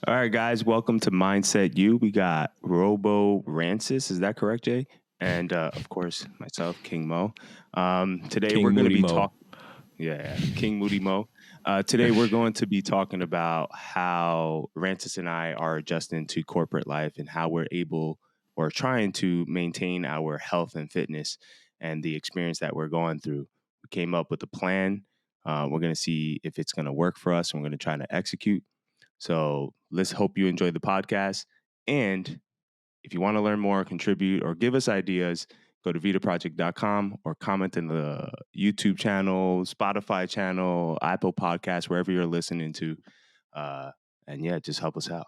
All right, guys, welcome to Mindset U. We got Rances. Is that correct, Jay? And of course, myself, King Mo. Today we're King going to Moody be Mo. King Moody Mo. Today we're going to be talking about how Rances and I are adjusting to corporate life and how we're able or trying to maintain our health and fitness and the experience that we're going through. We came up with a plan. We're going to see if it's going to work for us, and we're going to try to execute. So let's hope you enjoy the podcast. And if you want to learn more, contribute, or give us ideas, go to VidaProject.com or comment in the YouTube channel, Spotify channel, Apple Podcasts, wherever you're listening to. And yeah, just help us out.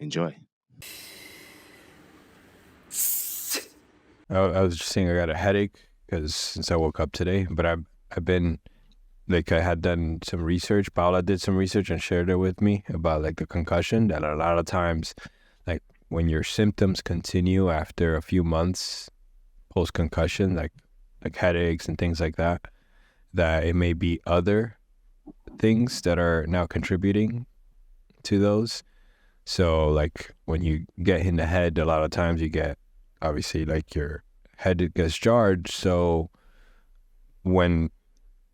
Enjoy. I was just saying I got a headache because since I woke up today, but I've been I had done some research. Paula did some research and shared it with me about the concussion. That a lot of times, when your symptoms continue after a few months post concussion, like headaches and things like that, that it may be other things that are now contributing to those. So when you get hit in the head, a lot of times you get obviously your head gets jarred. So when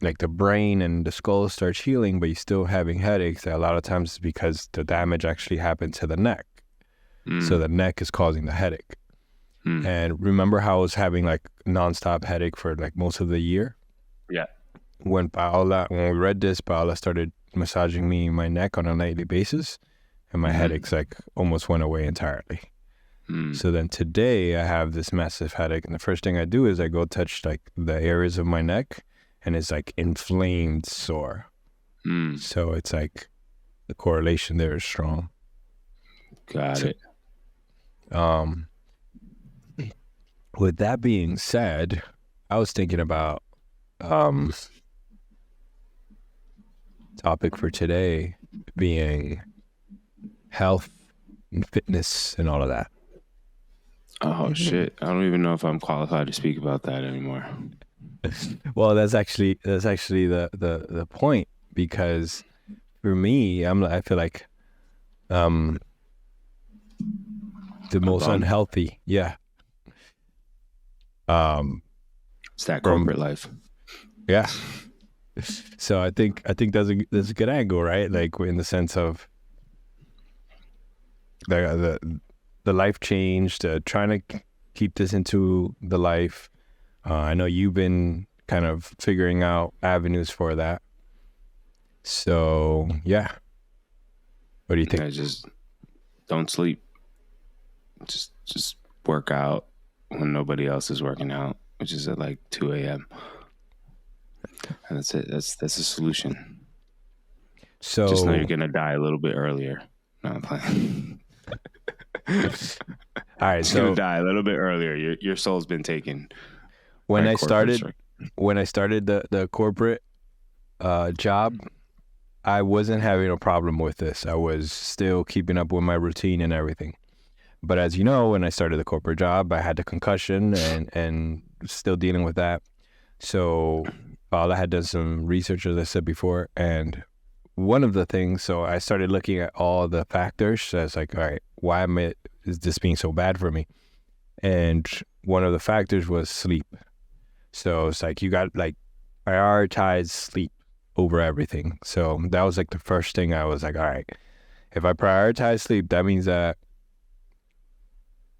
the brain and the skull starts healing, but you're still having headaches, a lot of times it's because the damage actually happened to the neck. So the neck is causing the headache. And remember how I was having nonstop headache for most of the year? Yeah. When we read this, Paola started massaging me my neck on a nightly basis, and my headaches almost went away entirely. So then today I have this massive headache, and the first thing I do is I go touch the areas of my neck, and it's inflamed sore. So it's the correlation there is strong. Got it. With that being said, I was thinking about topic for today being health and fitness and all of that. Oh shit! I don't even know if I'm qualified to speak about that anymore. Well, that's actually the point, because for me, I feel like the most unhealthy. Yeah. It's that corporate life. Yeah. So I think that's a good angle, right? In the sense of the life change, trying to keep this into the life. I know you've been kind of figuring out avenues for that. So yeah, what do you think? I just don't sleep. Just work out when nobody else is working out, which is at 2 a.m. And that's it. That's a solution. So just know you're gonna die a little bit earlier. No, I'm playing. All right, so gonna die a little bit earlier. Your soul's been taken. When I started the corporate job, I wasn't having a problem with this. I was still keeping up with my routine and everything. But as you know, when I started the corporate job, I had the concussion and still dealing with that. So I had done some research, as I said before, and one of the things, so I started looking at all the factors. So I was like, all right, why is this being so bad for me? And one of the factors was sleep. So it's you got prioritize sleep over everything. So that was the first thing I was all right, if I prioritize sleep, that means that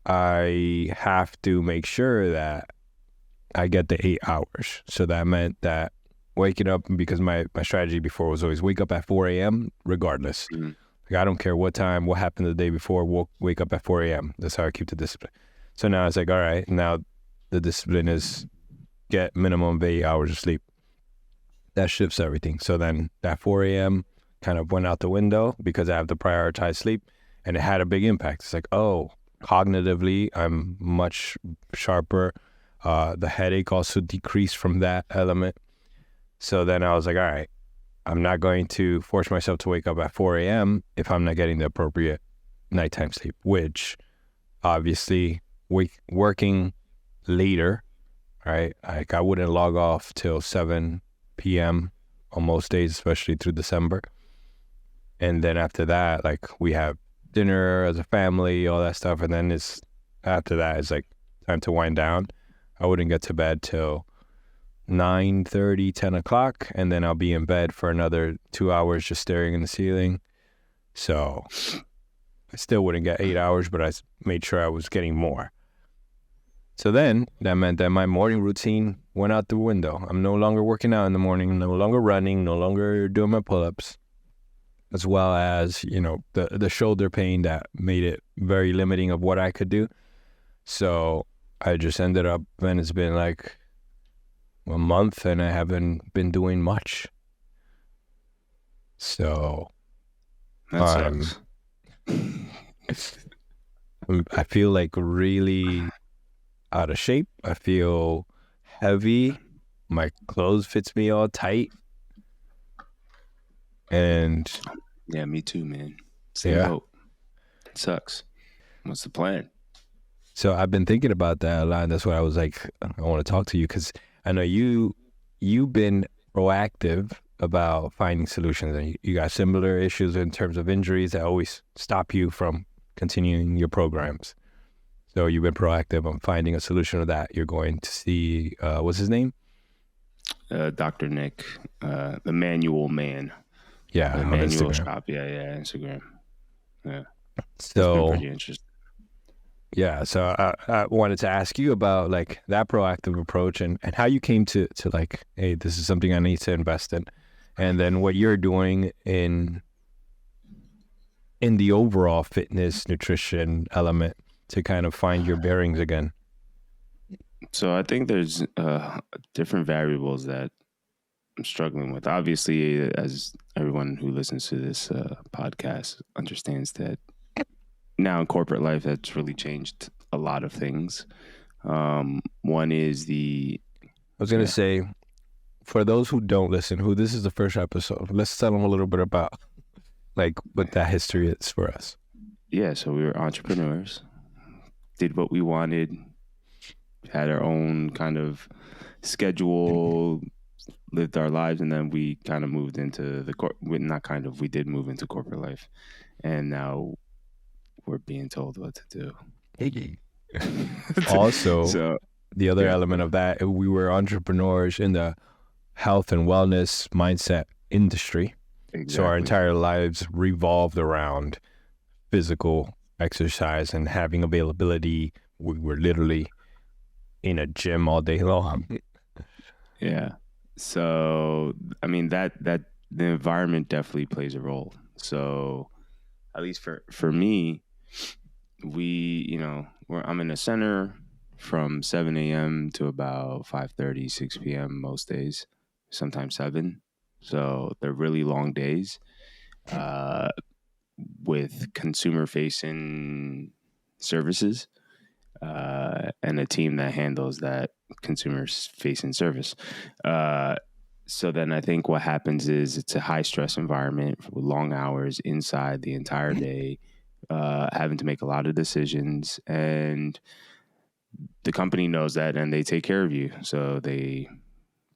I have to make sure that I get the 8 hours. So that meant that waking up, because my strategy before was always wake up at 4 a.m. regardless. I don't care what time, what happened the day before, wake up at 4 a.m. That's how I keep the discipline. So now it's all right, now the discipline is get minimum of 8 hours of sleep. That shifts everything. So then that 4 a.m. kind of went out the window because I have to prioritize sleep, and it had a big impact. It's cognitively, I'm much sharper. The headache also decreased from that element. So then I was all right, I'm not going to force myself to wake up at 4 a.m. if I'm not getting the appropriate nighttime sleep, which obviously working later, right? I wouldn't log off till 7 p.m. on most days, especially through December. And then after that, we have dinner as a family, all that stuff, and then after that it's like time to wind down. I wouldn't get to bed till 9:30, 10 o'clock, and then I'll be in bed for another 2 hours just staring in the ceiling. So I still wouldn't get 8 hours, but I made sure I was getting more. So then that meant that my morning routine went out the window. I'm no longer working out in the morning, no longer running, no longer doing my pull-ups, as well as, the shoulder pain that made it very limiting of what I could do. So I just ended up, and it's been like a month and I haven't been doing much. So That sucks. I feel like really out of shape. I feel heavy. My clothes fits me all tight. And yeah, me too, man. Same boat. It sucks. What's the plan? So I've been thinking about that a lot. And that's why I was like, I want to talk to you, because I know you've been proactive about finding solutions, and you got similar issues in terms of injuries that always stop you from continuing your programs. So you've been proactive on finding a solution to that. You're going to see, what's his name? Dr. Nick, the Manual Man. Yeah, the on Manual Instagram. Shop. Yeah, Instagram. Yeah, it's So been pretty interesting. Yeah, so I wanted to ask you about like that proactive approach and how you came to like, hey, this is something I need to invest in, and then what you're doing in the overall fitness nutrition element to kind of find your bearings again. So I think there's different variables that I'm struggling with. Obviously, as everyone who listens to this podcast understands, that now in corporate life, that's really changed a lot of things. One is I was going to say, for those who don't listen, who this is the first episode, let's tell them a little bit about like what that history is for us. Yeah, so we were entrepreneurs, did what we wanted, had our own kind of schedule, lived our lives, and then we kind of moved into we did move into corporate life, and now we're being told what to do. Also, so the other element of that, we were entrepreneurs in the health and wellness mindset industry. Exactly. So our entire lives revolved around physical exercise and having availability. We were literally in a gym all day long. Yeah. So, I mean, that the environment definitely plays a role. So, at least for me, I'm in the center from 7 a.m. to about 5:30, 6 p.m. most days, sometimes 7. So they're really long days with consumer-facing services and a team that handles that consumer-facing service. So then I think what happens is it's a high-stress environment with long hours inside the entire day, having to make a lot of decisions, and the company knows that, and they take care of you. So they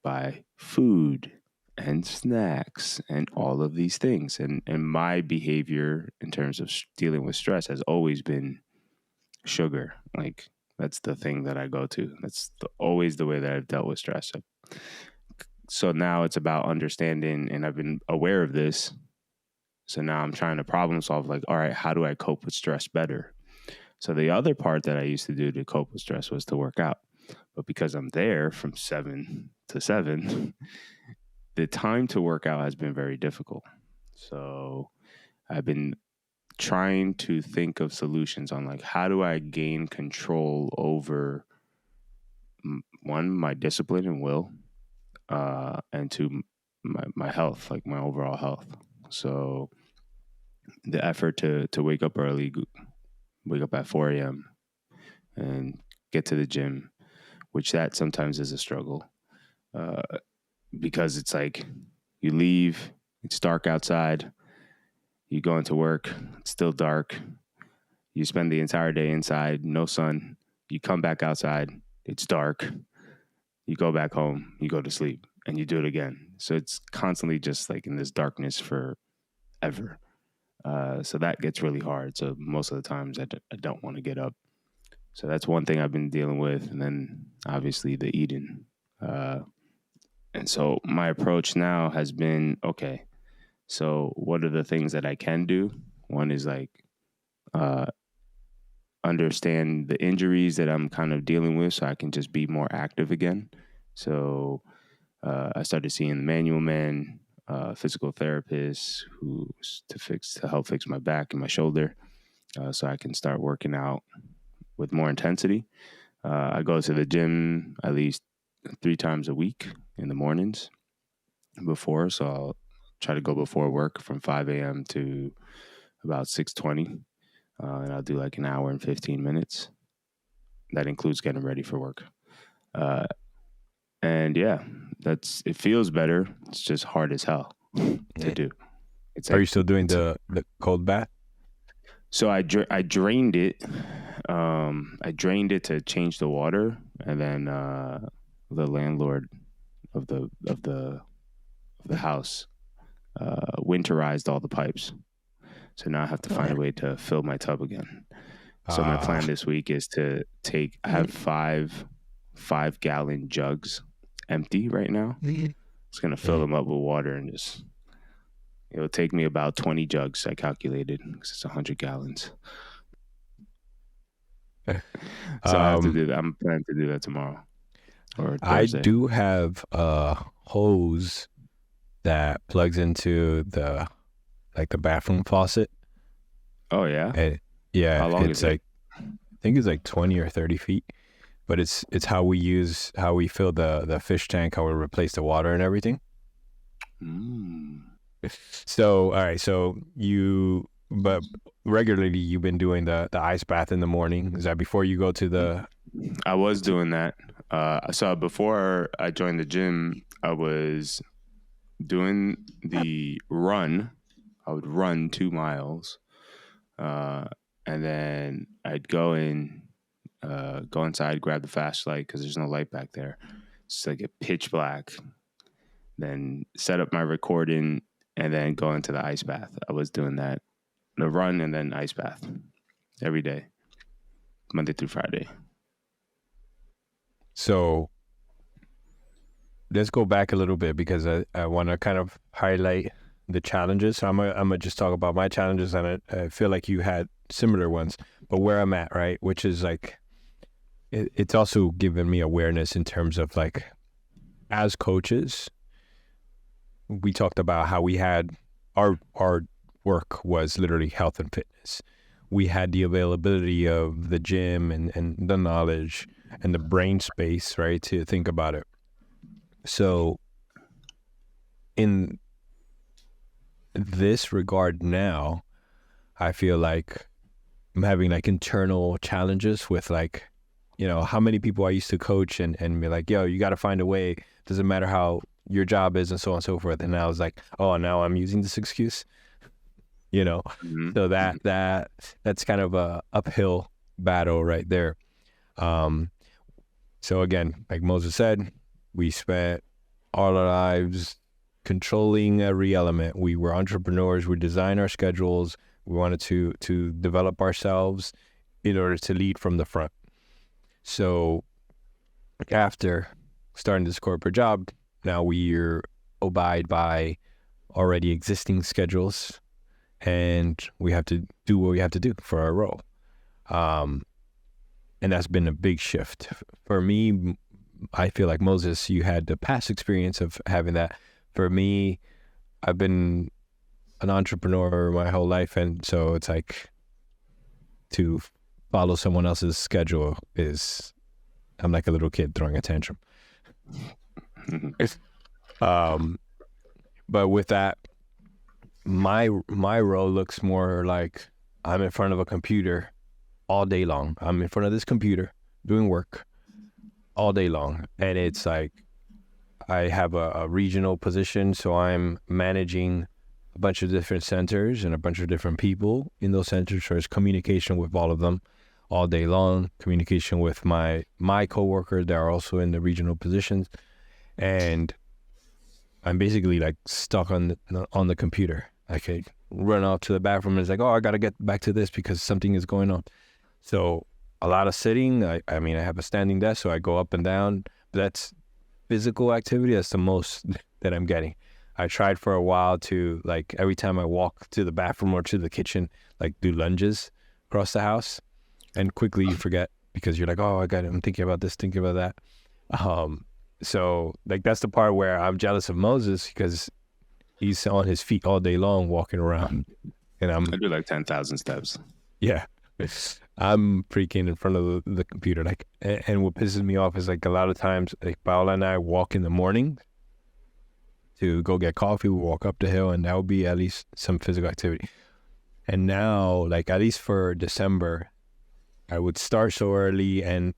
buy food and snacks and all of these things. And my behavior in terms of dealing with stress has always been sugar. Like, that's the thing that I go to. That's always the way that I've dealt with stress. So now it's about understanding, and I've been aware of this. So now I'm trying to problem solve, like, all right, how do I cope with stress better? So the other part that I used to do to cope with stress was to work out. But because I'm there from 7 to 7, the time to work out has been very difficult. So I've been trying to think of solutions on, like, how do I gain control over, one, my discipline and will, and two, my health, like my overall health. So the effort to wake up early, wake up at 4 a.m. and get to the gym, which that sometimes is a struggle, because it's like you leave, it's dark outside, you go into work, it's still dark, you spend the entire day inside, no sun, you come back outside, it's dark, you go back home, you go to sleep, and you do it again. So it's constantly just like in this darkness forever. So that gets really hard. So most of the times I don't want to get up. So that's one thing I've been dealing with. And then obviously the eating. And so my approach now has been, okay, so what are the things that I can do? One is like uh, understand the injuries that I'm kind of dealing with so I can just be more active again. So I started seeing the manual man, physical therapist to help fix my back and my shoulder, so I can start working out with more intensity. I go to the gym at least 3 times a week in the mornings before, so I'll try to go before work from 5 a.m. to about 6:20, and I'll do like an hour and 15 minutes. That includes getting ready for work. And yeah, it feels better. It's just hard as hell to do. It's Are you still doing the cold bath? So I drained it. I drained it to change the water, and then the landlord of the house winterized all the pipes. So now I have to find a way to fill my tub again. So my plan this week is to I have 5-gallon jugs empty right now. It's gonna fill them up with water and it'll take me about 20 jugs, I calculated, because it's 100 gallons. So I have to do that. I'm planning to do that tomorrow or Thursday. I do have a hose that plugs into the bathroom faucet. Oh yeah? And yeah, how long it's is it? I think it's like 20 or 30 feet. But it's how we fill the fish tank, how we replace the water and everything. So, all right. So but regularly you've been doing the ice bath in the morning. Is that before you go to the? I was doing that. So before I joined the gym, I was doing the run. I would run 2 miles, and then I'd go inside, grab the flashlight because there's no light back there. It's like a pitch black. Then set up my recording and then go into the ice bath. I was doing that, the run and then ice bath every day, Monday through Friday. So let's go back a little bit because I want to kind of highlight the challenges. So I'm gonna just talk about my challenges, and I feel like you had similar ones, but where I'm at, right, which is like, it's also given me awareness in terms of like, as coaches, we talked about how we had our work was literally health and fitness. We had the availability of the gym and the knowledge and the brain space, right, to think about it. So in this regard now, I feel like I'm having like internal challenges with like, how many people I used to coach and be like, yo, you got to find a way. Doesn't matter how your job is and so on and so forth. And I was like, oh, now I'm using this excuse, Mm-hmm. So that's kind of a uphill battle right there. So again, like Moses said, we spent all our lives controlling every element. We were entrepreneurs. We designed our schedules. We wanted to develop ourselves in order to lead from the front. So after starting this corporate job, now we abide by already existing schedules, and we have to do what we have to do for our role. And that's been a big shift. For me, I feel like, Moses, you had the past experience of having that. For me, I've been an entrepreneur my whole life, and so it's like to follow someone else's schedule I'm like a little kid throwing a tantrum. But with that, my role looks more like I'm in front of a computer all day long. I'm in front of this computer doing work all day long, and it's like I have a regional position, so I'm managing a bunch of different centers and a bunch of different people in those centers. So there's communication with all of them all day long, communication with my coworkers that are also in the regional positions, and I'm basically like stuck on the computer. Okay, run out to the bathroom and it's like, oh, I got to get back to this because something is going on. So a lot of sitting. I mean, I have a standing desk, so I go up and down. But that's physical activity. That's the most that I'm getting. I tried for a while to, like, every time I walk to the bathroom or to the kitchen, like, do lunges across the house, and quickly you forget because you're like, oh, I'm thinking about this, thinking about that. So like that's the part where I'm jealous of Moses because he's on his feet all day long walking around, and I do like 10,000 steps. Yeah, I'm freaking in front of the computer. Like, and what pisses me off is like a lot of times, like Paola and I walk in the morning to go get coffee. We walk up the hill, and that would be at least some physical activity. And now, like at least for December, I would start so early and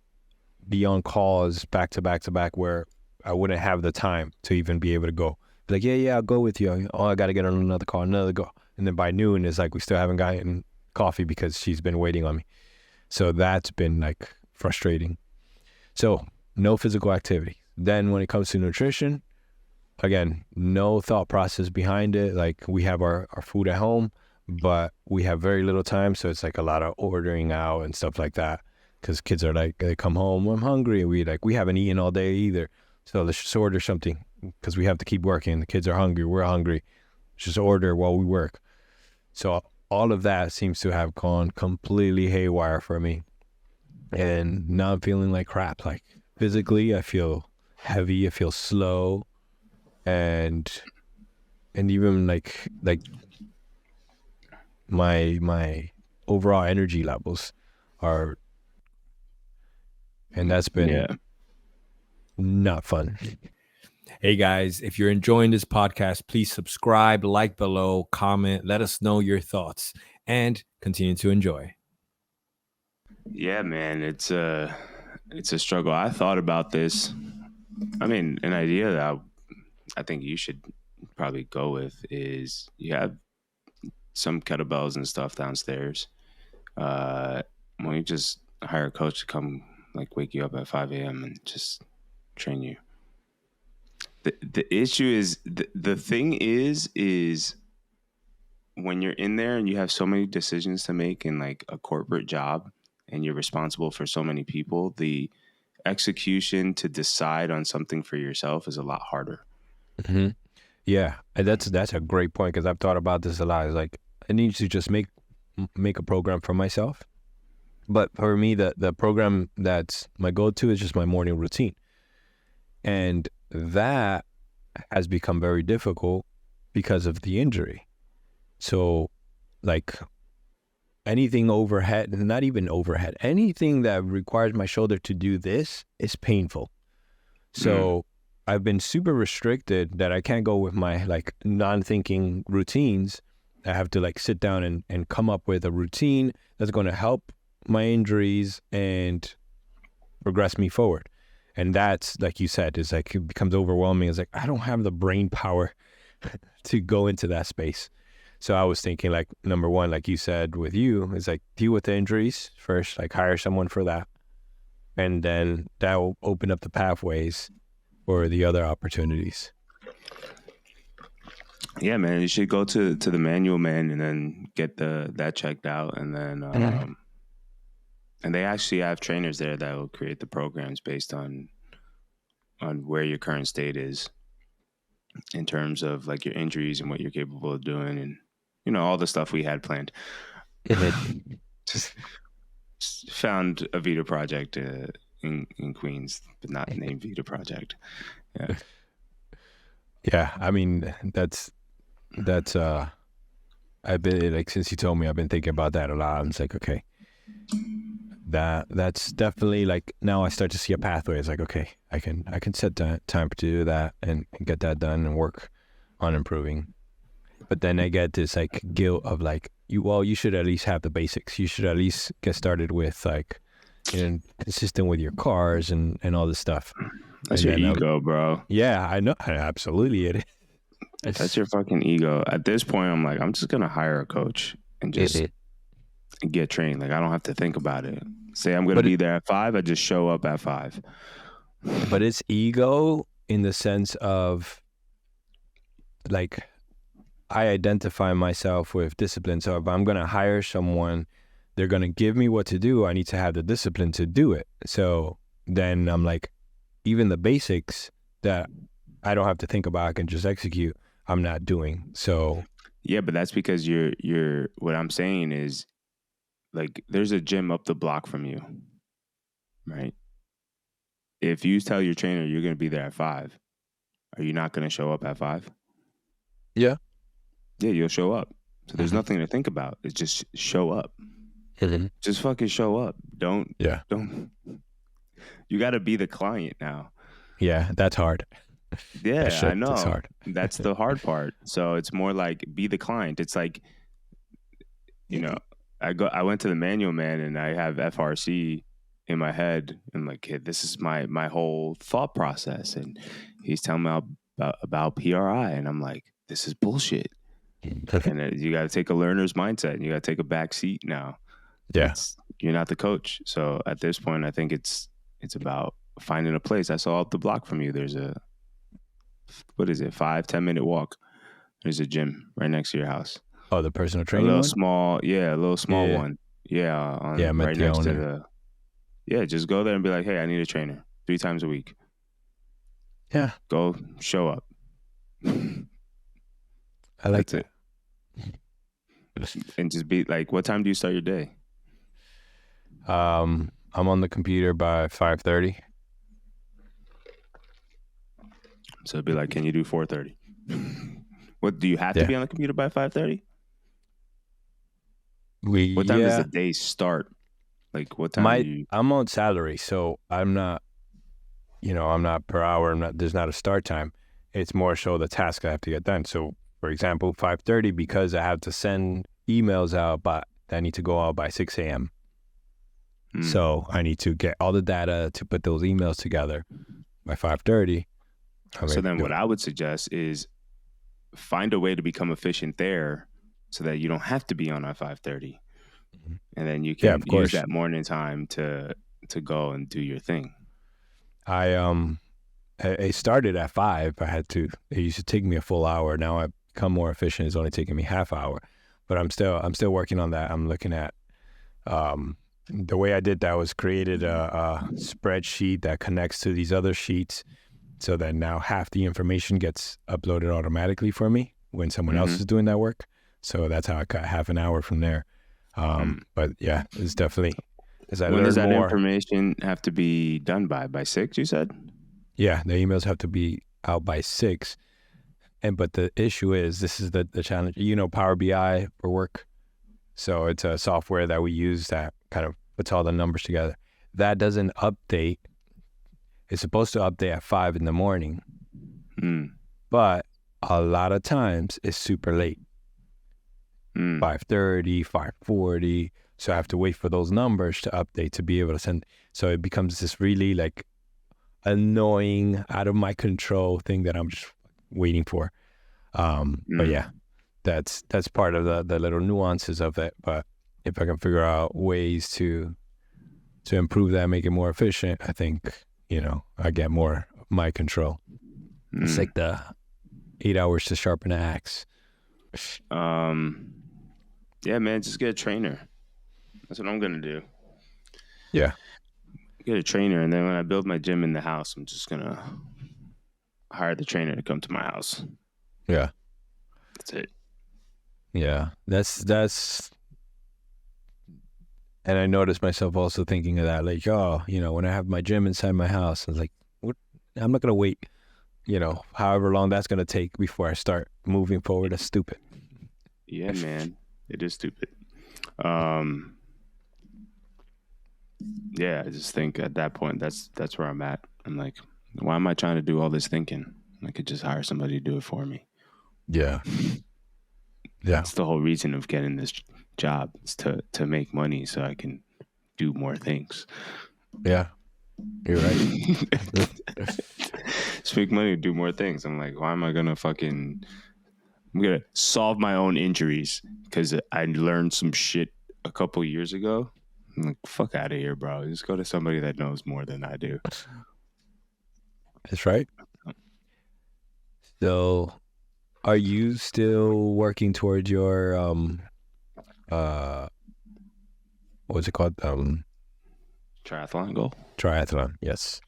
be on calls back to back to back where I wouldn't have the time to even be able to go. Be like, yeah, I'll go with you. Oh, I got to get on another call, another go. And then by noon, it's like we still haven't gotten coffee because she's been waiting on me. So that's been like frustrating. So no physical activity. Then when it comes to nutrition, again, no thought process behind it. Like we have our food at home, but we have very little time. So it's like a lot of ordering out and stuff like that. Because kids are like, they come home, I'm hungry. We haven't eaten all day either. So let's just order something because we have to keep working. The kids are hungry. We're hungry. Just order while we work. So all of that seems to have gone completely haywire for me. And now I'm feeling like crap. Like physically, I feel heavy. I feel slow. And even like my overall energy levels are, and that's been not fun. Hey guys, if you're enjoying this podcast, please subscribe, like below, comment, let us know your thoughts, and continue to enjoy. Yeah, man, it's a struggle. I thought about this. I mean, an idea that I think you should probably go with is you have some kettlebells and stuff downstairs. Why don't you just hire a coach to come, like, wake you up at 5 a.m. and just train you? The issue is, the thing is when you're in there and you have so many decisions to make in like a corporate job and you're responsible for so many people, the execution to decide on something for yourself is a lot harder. Mm-hmm. Yeah, and that's a great point because I've thought about this a lot. It's like I need to just make a program for myself. But for me, the program that's my go-to is just my morning routine. And that has become very difficult because of the injury. So like anything overhead, not even overhead, anything that requires my shoulder to do this is painful. So I've been super restricted that I can't go with my like non-thinking routines. I have to like sit down and come up with a routine that's going to help my injuries and progress me forward. And that's, like you said, is like, it becomes overwhelming. It's like, I don't have the brain power to go into that space. So I was thinking like, number one, like you said with you, is like deal with the injuries first, like hire someone for that. And then that will open up the pathways for the other opportunities. Yeah, man, you should go to the manual man and then get that checked out. And then, and they actually have trainers there that will create the programs based on where your current state is in terms of like your injuries and what you're capable of doing, and you know, all the stuff we had planned. just found a VidaProject in Queens, but not named VidaProject. Yeah. Yeah, I mean that's I've been like, since you told me, I've been thinking about that a lot. I'm just like, okay, that's definitely like, now I start to see a pathway. It's like, okay, I can set that time to do that and get that done and work on improving. But then I get this like guilt of like, you should at least have the basics. You should at least get started with like, you know, consistent with your cars and all this stuff. That's your ego, bro. Yeah, I know. Absolutely it is. That's your fucking ego. At this point, I'm like, I'm just going to hire a coach and just get trained. Like, I don't have to think about it. Say I'm going to be there at 5. I just show up at 5. But it's ego in the sense of like, I identify myself with discipline. So if I'm going to hire someone, they're going to give me what to do. I need to have the discipline to do it. So then I'm like, even the basics that I don't have to think about, I can just execute, I'm not doing. So yeah, but that's because you're what I'm saying is, like, there's a gym up the block from you, right? If you tell your trainer you're going to be there at 5, are you not going to show up at 5? yeah, Yeah, you'll show up. So there's nothing to think about. It's just show up. Just fucking show up. Don't. You got to be the client now. Yeah, that's hard. Yeah, I know. That's hard. That's the hard part. So it's more like be the client. It's like, you know, I went to the manual man and I have FRC in my head. And like, hey, this is my whole thought process. And he's telling me about PRI. And I'm like, this is bullshit. And you got to take a learner's mindset and you got to take a back seat now. Yeah. You're not the coach. So at this point, I think it's about finding a place. I saw up the block from you. There's a, what is it, 5-10 minute walk. There's a gym right next to your house. Oh, the personal training a little one? small, a little small one. Yeah, right next to the. Yeah, just go there and be like, hey, I need a trainer 3 times a week. Yeah, go show up. I like it. And just be like, what time do you start your day? I'm on the computer by 5:30. So it'd be like, can you do 4:30? What do you have to be on the computer by 5:30? What time does the day start? Like what time? I'm on salary, so I'm not. I'm not per hour. There's not a start time. It's more so the task I have to get done. So, for example, 5:30 because I have to send emails out, but I need to go out by 6 a.m. So I need to get all the data to put those emails together by 5:30. So then what I would suggest is find a way to become efficient there so that you don't have to be on at 5:30. And then you can use that morning time to go and do your thing. I started at 5. It used to take me a full hour. Now I've become more efficient. It's only taking me half hour, but I'm still working on that. I'm looking at, the way I did that was created a spreadsheet that connects to these other sheets. So that now half the information gets uploaded automatically for me when someone else is doing that work. So that's how I cut half an hour from there. But yeah, it's definitely, as I learn more. When does that information have to be done by? By 6, you said? Yeah, the emails have to be out by 6. But the issue is, this is the challenge. Power BI for work. So it's a software that we use that kind of puts all the numbers together. That doesn't update. It's supposed to update at 5 in the morning. But a lot of times it's super late. 5:30, 5:40. So I have to wait for those numbers to update to be able to send. So it becomes this really like annoying, out of my control thing that I'm just waiting for. But yeah, that's part of the little nuances of it. But if I can figure out ways to improve that, make it more efficient, I think, I get more of my control. It's like the 8 hours to sharpen an axe. Yeah, man, just get a trainer. That's what I'm going to do. Yeah. Get a trainer, and then when I build my gym in the house, I'm just going to hire the trainer to come to my house. Yeah. That's it. Yeah. That's and I noticed myself also thinking of that, like, when I have my gym inside my house, I was like, what? I'm not going to wait, however long that's going to take before I start moving forward. That's stupid. Yeah, man. It is stupid. Yeah, I just think at that point, that's where I'm at. I'm like, why am I trying to do all this thinking? I could just hire somebody to do it for me. Yeah. Yeah. That's the whole reason of getting this job, is to make money so I can do more things. Yeah. You're right. Just make money to do more things. I'm like, why am I going to I'm going to solve my own injuries because I learned some shit a couple years ago. I'm like, fuck out of here, bro. Just go to somebody that knows more than I do. That's right. So Are you still working towards your what's it called? Triathlon goal? Triathlon. Yes.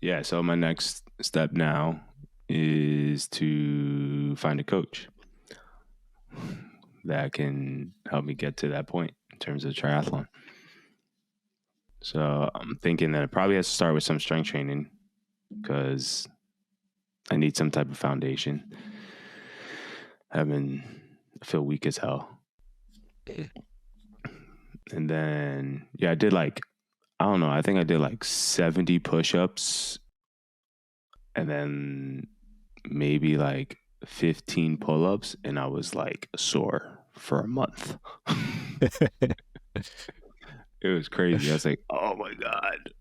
Yeah, so my next step now is to find a coach that can help me get to that point in terms of triathlon. So I'm thinking that it probably has to start with some strength training because I need some type of foundation. I feel weak as hell. And then, yeah, I did like, I don't know, I think I did like 70 push-ups and then maybe like 15 pull-ups, and I was like sore for a month. It was crazy. I was like, oh my God.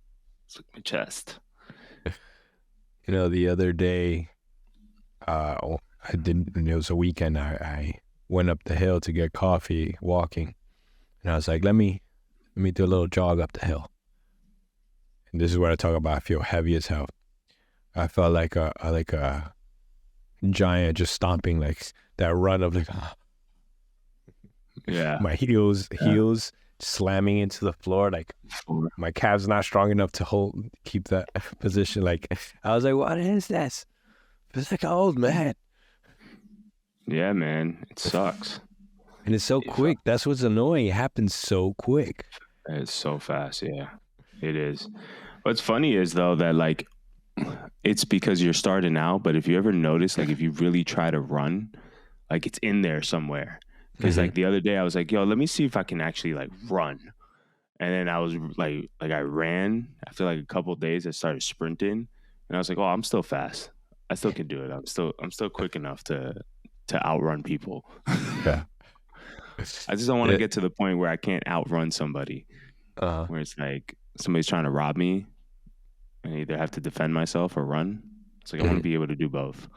It's like my chest. The other day, it was a weekend. I went up the hill to get coffee walking. And I was like, let me do a little jog up the hill. And this is what I talk about. I feel heavy as hell. I felt like a giant just stomping, like that run of like, yeah, my heels slamming into the floor. Like my calves not strong enough to keep that position. Like I was like, what is this? It's like an old man. Yeah, man, it sucks. And it's so quick. That's what's annoying. It happens so quick. It's so fast. Yeah, it is. What's funny is though that like it's because you're starting out, but if you ever notice, like if you really try to run, like it's in there somewhere. Because like the other day I was like, yo, let me see if I can actually like run. And then I was like I ran after like a couple of days. I started sprinting, and I was like, oh, I'm still fast. I still can do it. I'm still quick enough to outrun people. Yeah. I just don't want to get to the point where I can't outrun somebody. Where it's like somebody's trying to rob me, and I either have to defend myself or run. It's like I want to be able to do both.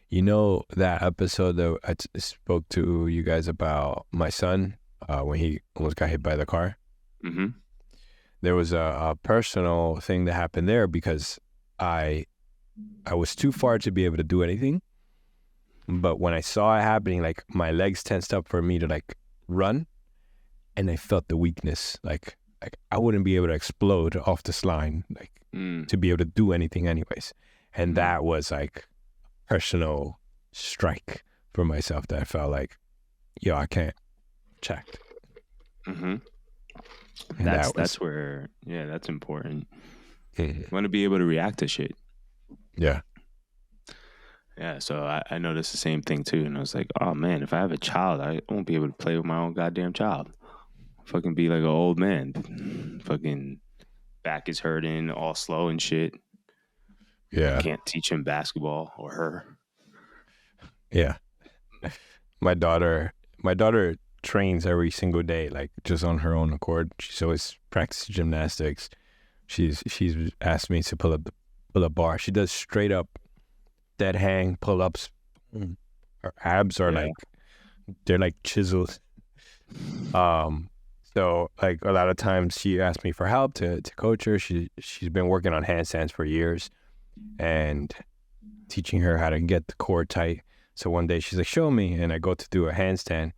You know that episode that I spoke to you guys about my son when he almost got hit by the car? Mm-hmm. There was a personal thing that happened there because I was too far to be able to do anything. But when I saw it happening, like my legs tensed up for me to like run, and I felt the weakness. Like I wouldn't be able to explode off this line, like to be able to do anything anyways. And that was like personal strike for myself that I felt like, yo, I can't check. Mm-hmm. That's where, yeah, that's important. You want to be able to react to shit. Yeah. Yeah, so I noticed the same thing too, and I was like, oh man, if I have a child, I won't be able to play with my own goddamn child. Fucking be like an old man. Fucking back is hurting, all slow and shit. Yeah. I can't teach him basketball or her. Yeah. My daughter trains every single day, like just on her own accord. She's always practicing gymnastics. She's asked me to pull up bar. She does straight up dead hang pull-ups. Her abs are like, they're like chiseled. So like a lot of times she asked me for help to coach her. She's been working on handstands for years and teaching her how to get the core tight. So one day she's like, show me. And I go to do a handstand.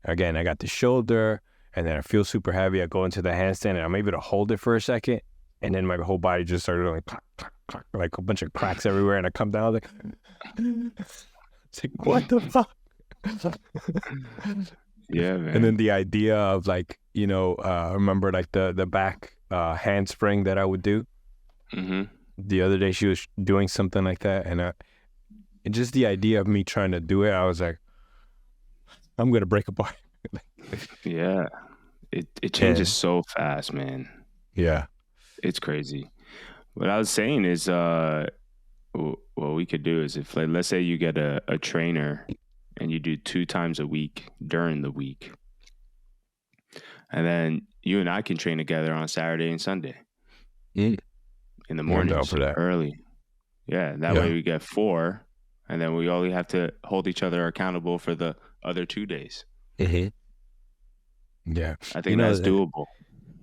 Again, I got the shoulder and then I feel super heavy. I go into the handstand and I'm able to hold it for a second. And then my whole body just started like, clack, clack, clack, like a bunch of cracks everywhere. And I come down like, it's like, what the fuck? Yeah, man. And then the idea of like, remember like the back handspring that I would do? Mm-hmm. The other day she was doing something like that. And just the idea of me trying to do it, I was like, I'm going to break apart. Yeah. It changes so fast, man. Yeah. It's crazy. What I was saying is, what we could do is if, like, let's say you get a trainer and you do 2 times a week during the week, and then you and I can train together on Saturday and Sunday in the morning early. Yeah, that way we get 4, and then we only have to hold each other accountable for the other 2 days. Yeah, I think that's doable.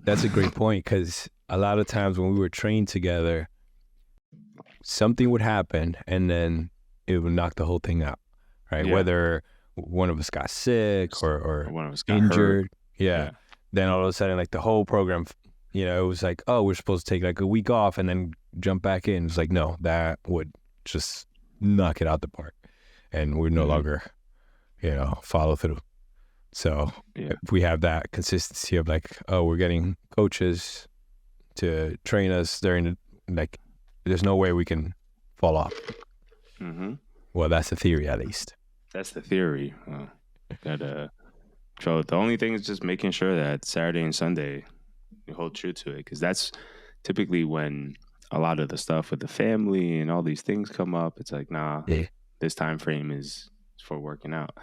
That's a great point because a lot of times when we were trained together, something would happen and then it would knock the whole thing out, right? Yeah. Whether one of us got sick or one of us got injured. hurt. Yeah. Then all of a sudden, like the whole program, you know, it was like, oh, we're supposed to take like a week off and then jump back in. It's like, no, that would just knock it out the park. And we're no longer, you know, follow through. So if we have that consistency of like, oh, we're getting coaches to train us during the, like, there's no way we can fall off. Well, that's the theory, at least. That's the theory. So the only thing is just making sure that Saturday and Sunday you hold true to it, because that's typically when a lot of the stuff with the family and all these things come up. It's like, nah, this time frame is for working out,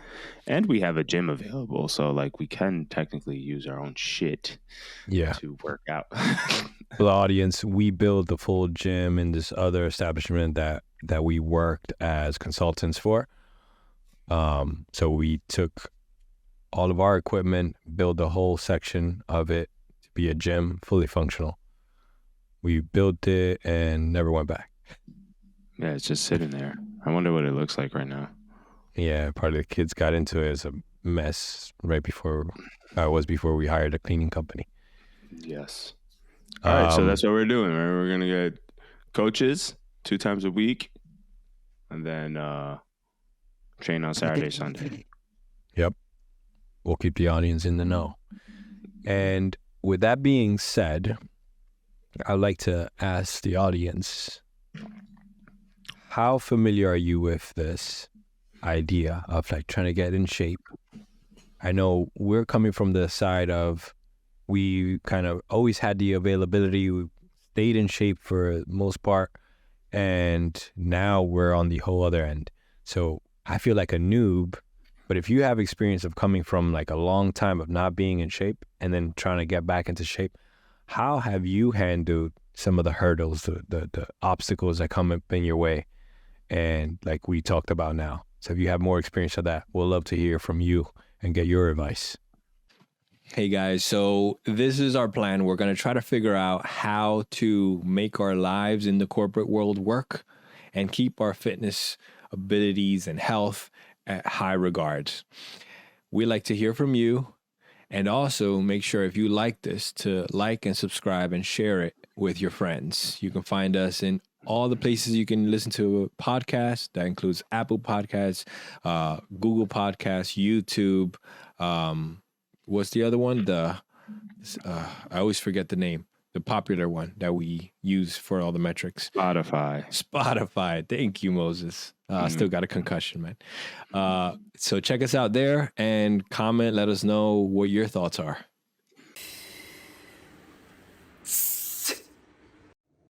and we have a gym available, so like we can technically use our own shit to work out. For the audience, we built the full gym in this other establishment that we worked as consultants for. So we took all of our equipment, built a whole section of it to be a gym, fully functional. We built it and never went back. Yeah, it's just sitting there. I wonder what it looks like right now. Yeah, part of the kids got into it as a mess right before we hired a cleaning company. Yes. All right, so that's what we're doing. Right? We're going to get coaches 2 times a week and then train on Saturday, Sunday. Yep. We'll keep the audience in the know. And with that being said, I'd like to ask the audience, how familiar are you with this idea of like trying to get in shape? I know we're coming from the side of we kind of always had the availability, we stayed in shape for the most part, and now we're on the whole other end. So I feel like a noob, but if you have experience of coming from like a long time of not being in shape and then trying to get back into shape, how have you handled some of the hurdles, the obstacles that come up in your way, and like we talked about now? So if you have more experience of that, we'll love to hear from you and get your advice. Hey guys, so this is our plan. We're going to try to figure out how to make our lives in the corporate world work and keep our fitness abilities and health at high regards. We like to hear from you, and also make sure if you like this to like and subscribe and share it with your friends. You can find us in all the places you can listen to a podcast. That includes Apple Podcasts, Google Podcasts, YouTube. What's the other one? I always forget the name. The popular one that we use for all the metrics. Spotify. Thank you, Moses. Still got a concussion, man. So check us out there and comment. Let us know what your thoughts are.